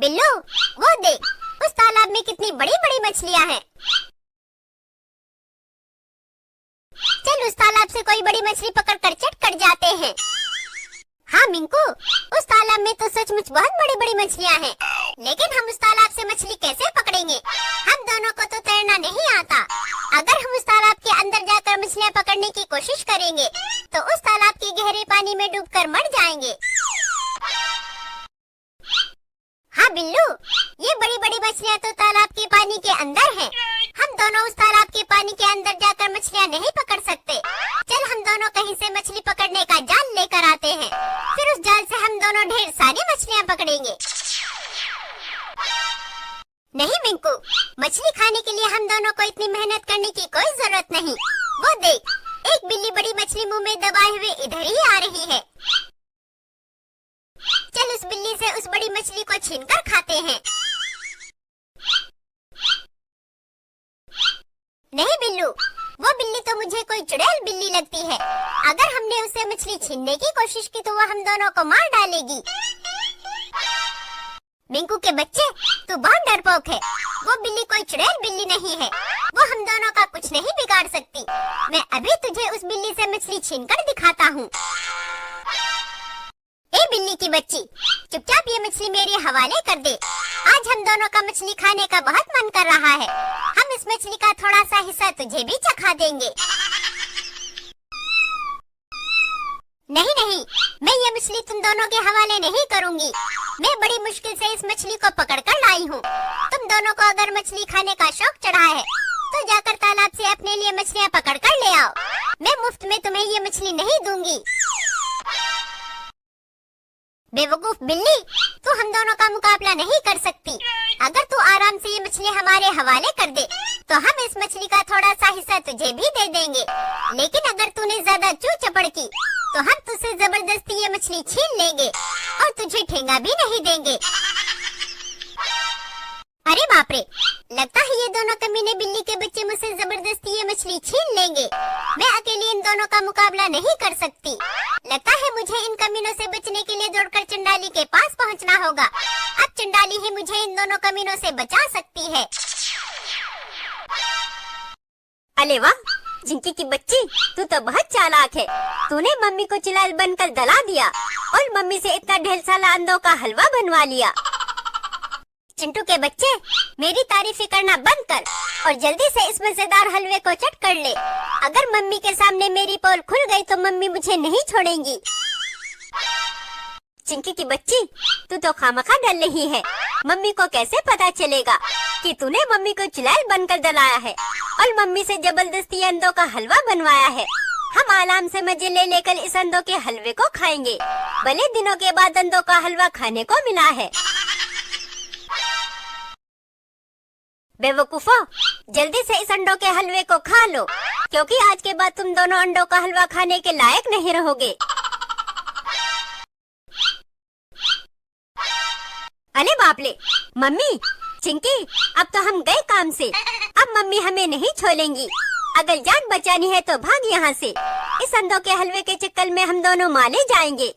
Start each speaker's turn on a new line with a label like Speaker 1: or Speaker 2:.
Speaker 1: बिल्लू, वो देख, उस तालाब में कितनी बड़ी बड़ी मछलियाँ हैं। चल उस तालाब से कोई बड़ी मछली पकड़ कर चट कर जाते हैं। हाँ मिंकू, उस तालाब में तो सचमुच बहुत बड़ी बड़ी मछलियाँ हैं, लेकिन हम उस तालाब से मछली कैसे पकड़ेंगे? हम दोनों को तो तैरना नहीं आता। अगर हम उस तालाब के अंदर जाकर मछलियाँ पकड़ने की कोशिश करेंगे तो उस तालाब के गहरे पानी में डूबकर मर जाएंगे। हाँ बिल्लू, ये बड़ी बड़ी मछलियाँ तो तालाब के पानी के अंदर हैं। हम दोनों उस तालाब के पानी के अंदर जाकर मछलियाँ नहीं पकड़ सकते। चल हम दोनों कहीं से मछली पकड़ने का जाल लेकर आते हैं, फिर उस जाल से हम दोनों ढेर सारी मछलियाँ पकड़ेंगे। नहीं मिंकू, मछली खाने के लिए हम दोनों को इतनी मेहनत करने की कोई जरूरत नहीं। वो देख, एक बिल्ली बड़ी मछली मुंह में दबाए हुए इधर ही आ रही है। चल उस बिल्ली से उस बड़ी मछली को छीनकर खाते हैं। नहीं बिल्लू, वो बिल्ली तो मुझे कोई चुड़ैल बिल्ली लगती है। अगर हमने उसे मछली छीनने की कोशिश की तो वो हम दोनों को मार डालेगी। मिंकू के बच्चे, तू बहुत डरपोक है। वो बिल्ली कोई चुड़ैल बिल्ली नहीं है, वो हम दोनों का कुछ नहीं बिगाड़ सकती। मैं अभी तुझे उस बिल्ली से मछली छीनकर दिखाता हूँ। ए बिल्ली की बच्ची, चुपचाप ये मछली मेरे हवाले कर दे। आज हम दोनों का मछली खाने का बहुत मन कर रहा है। हम इस मछली का थोड़ा सा हिस्सा तुझे भी चखा देंगे। नहीं नहीं, मैं ये मछली तुम दोनों के हवाले नहीं करूंगी। मैं बड़ी मुश्किल से इस मछली को पकड़ कर लाई हूँ। तुम दोनों को अगर मछली खाने का शौक चढ़ा है तो जाकर तालाब से अपने लिए मछलियाँ पकड़ कर ले आओ। मैं मुफ्त में तुम्हें ये मछली नहीं दूंगी। बेवकूफ बिल्ली, तू हम दोनों का मुकाबला नहीं कर सकती। अगर तू आराम से ये मछली हमारे हवाले कर दे तो हम इस मछली का थोड़ा सा हिस्सा तुझे भी दे देंगे। लेकिन अगर तूने ज्यादा चू चपड़ की तो हम तुझसे जबरदस्ती ये मछली छीन लेंगे और तुझे ठेंगा भी नहीं देंगे। अरे बाप रे, लगता है ये दोनों कमीने बिल्ली के बच्चे मुझसे जबरदस्ती ये मछली छीन लेंगे। मैं अकेली इन दोनों का मुकाबला नहीं कर सकती। लगता है मुझे इन कमीनों से बचने के लिए दौड़कर चंडाली के पास पहुंचना होगा। अब चंडाली ही मुझे इन दोनों कमीनों से बचा सकती है।
Speaker 2: अरे वाह चिंकी की बच्ची, तू तो बहुत चालाक है। तूने मम्मी को चिलाल बनकर दला दिया और मम्मी से इतना ढेर सारा अंडों का हलवा बनवा लिया।
Speaker 1: चिंटू के बच्चे, मेरी तारीफी करना बंद कर और जल्दी से इस मजेदार हलवे को चट कर ले। अगर मम्मी के सामने मेरी पोल खुल गई तो मम्मी मुझे नहीं छोड़ेंगी।
Speaker 2: चिंकी की बच्ची, तू तो खामखा डर रही है। मम्मी को कैसे पता चलेगा कि तूने मम्मी को चिलाल बनकर दलाया है और मम्मी से जबरदस्ती अंडों का हलवा बनवाया है। हम आराम से मजे ले लेकर इस अंडों के हलवे को खाएंगे। भले दिनों के बाद अंडों का हलवा खाने को मिला है। बेवकूफो, जल्दी से इस अंडों के हलवे को खा लो, क्योंकि आज के बाद तुम दोनों अंडों का हलवा खाने के लायक नहीं रहोगे। अरे बाप रे, मम्मी, चिंकी, अब तो हम गए काम से। अब मम्मी हमें नहीं छोड़ेंगी। अगर जान बचानी है तो भाग यहाँ से। इस अंडों के हलवे के चक्कर में हम दोनों मारे जाएंगे।